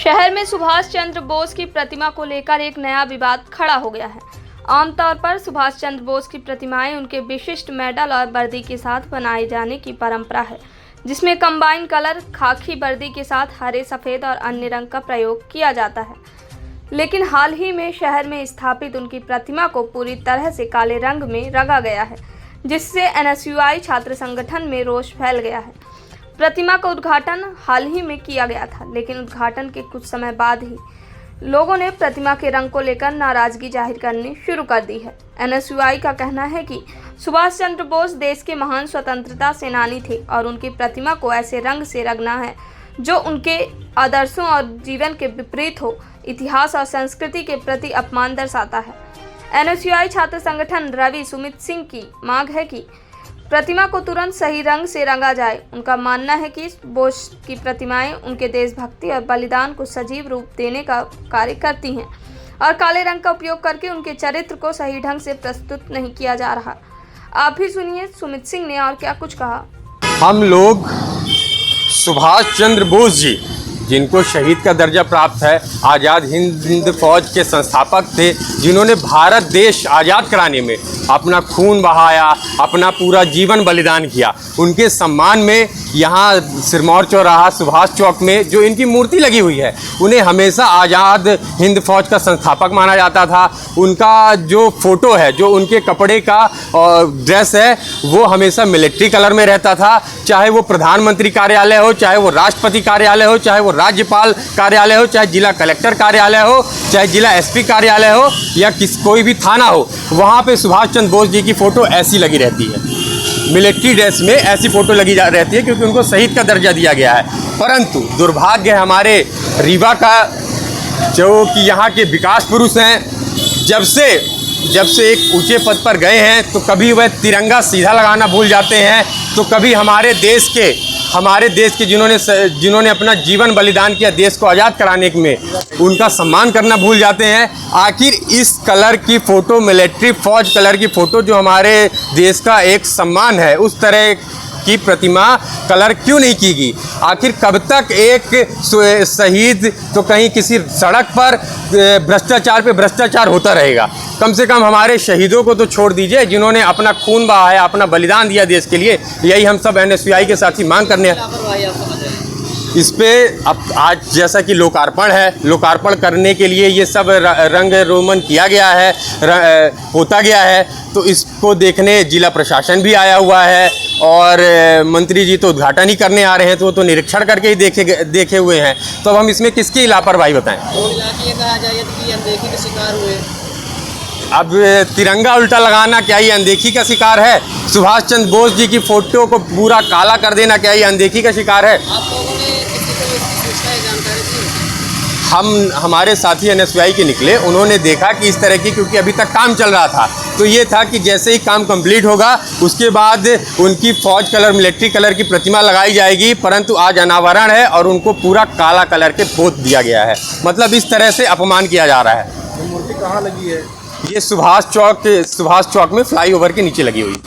शहर में सुभाष चंद्र बोस की प्रतिमा को लेकर एक नया विवाद खड़ा हो गया है। आमतौर पर सुभाष चंद्र बोस की प्रतिमाएं उनके विशिष्ट मेडल और वर्दी के साथ बनाए जाने की परंपरा है, जिसमें कंबाइन कलर खाकी वर्दी के साथ हरे, सफ़ेद और अन्य रंग का प्रयोग किया जाता है। लेकिन हाल ही में शहर में स्थापित उनकी प्रतिमा को पूरी तरह से काले रंग में रंगा गया है, जिससे NSUI छात्र संगठन में रोष फैल गया है। प्रतिमा का उद्घाटन हाल ही में किया गया था, लेकिन उद्घाटन के कुछ समय बाद ही लोगों ने प्रतिमा के रंग को लेकर नाराजगी जाहिर करनी शुरू कर दी है। NSUI का कहना है कि सुभाष चंद्र बोस देश के महान स्वतंत्रता सेनानी थे और उनकी प्रतिमा को ऐसे रंग से रंगना है जो उनके आदर्शों और जीवन के विपरीत हो, इतिहास और संस्कृति के प्रति अपमान दर्शाता है। NSUI छात्र संगठन रवि सुमित सिंह की मांग है कि प्रतिमा को तुरंत सही रंग से रंगा जाए। उनका मानना है कि बोस की प्रतिमाएं उनके देशभक्ति और बलिदान को सजीव रूप देने का कार्य करती हैं और काले रंग का उपयोग करके उनके चरित्र को सही ढंग से प्रस्तुत नहीं किया जा रहा। आप भी सुनिए सुमित सिंह ने और क्या कुछ कहा। हम लोग सुभाष चंद्र बोस जी, जिनको शहीद का दर्जा प्राप्त है, आज़ाद हिंद फौज के संस्थापक थे, जिन्होंने भारत देश आज़ाद कराने में अपना खून बहाया, अपना पूरा जीवन बलिदान किया, उनके सम्मान में यहाँ सिरमौर चौराहा सुभाष चौक में जो इनकी मूर्ति लगी हुई है, उन्हें हमेशा आज़ाद हिंद फौज का संस्थापक माना जाता था। उनका जो फ़ोटो है, जो उनके कपड़े का ड्रेस है, वो हमेशा मिलिट्री कलर में रहता था। चाहे वो प्रधानमंत्री कार्यालय हो, चाहे वो राष्ट्रपति कार्यालय हो, चाहे वो राज्यपाल कार्यालय हो, चाहे जिला कलेक्टर कार्यालय हो, चाहे जिला SP कार्यालय हो या कोई भी थाना हो, वहाँ पे सुभाष चंद्र बोस जी की फ़ोटो ऐसी लगी रहती है। मिलिट्री ड्रेस में ऐसी फ़ोटो लगी रहती है, क्योंकि उनको शहीद का दर्जा दिया गया है। परंतु दुर्भाग्य है हमारे रीवा का, जो कि यहाँ के विकास पुरुष हैं, जब से एक ऊंचे पद पर गए हैं तो कभी वह तिरंगा सीधा लगाना भूल जाते हैं, तो कभी हमारे देश के जिन्होंने अपना जीवन बलिदान किया देश को आज़ाद कराने में, उनका सम्मान करना भूल जाते हैं। आखिर इस कलर की फ़ोटो, मिलिट्री फौज कलर की फ़ोटो जो हमारे देश का एक सम्मान है, उस तरह की प्रतिमा कलर क्यों नहीं की गई? आखिर कब तक एक शहीद तो कहीं किसी सड़क पर भ्रष्टाचार पे भ्रष्टाचार होता रहेगा? कम से कम हमारे शहीदों को तो छोड़ दीजिए, जिन्होंने अपना खून बहाया, अपना बलिदान दिया देश के लिए। यही हम सब NSUI के साथ ही मांग करने इस पे अब आज जैसा कि लोकार्पण है, लोकार्पण करने के लिए ये सब रंग रोमन किया गया है, पोता गया है, तो इसको देखने जिला प्रशासन भी आया हुआ है और मंत्री जी तो उद्घाटन ही करने आ रहे हैं, तो वो तो निरीक्षण करके ही देखे हुए हैं। तो अब हम इसमें किसकी लापरवाही बताएं? अब तिरंगा उल्टा लगाना क्या ये अनदेखी का शिकार है? सुभाष चंद्र बोस जी की फ़ोटो को पूरा काला कर देना क्या ये अनदेखी का शिकार है? हमारे साथी NSUI के निकले, उन्होंने देखा कि इस तरह की, क्योंकि अभी तक काम चल रहा था, तो ये था कि जैसे ही काम कंप्लीट होगा उसके बाद उनकी फ़ौज कलर, मिलिट्री कलर की प्रतिमा लगाई जाएगी। परंतु आज अनावरण है और उनको पूरा काला कलर के पोत दिया गया है। मतलब इस तरह से अपमान किया जा रहा है। मूर्ति कहाँ लगी है? ये सुभाष चौक में फ्लाईओवर के नीचे लगी हुई।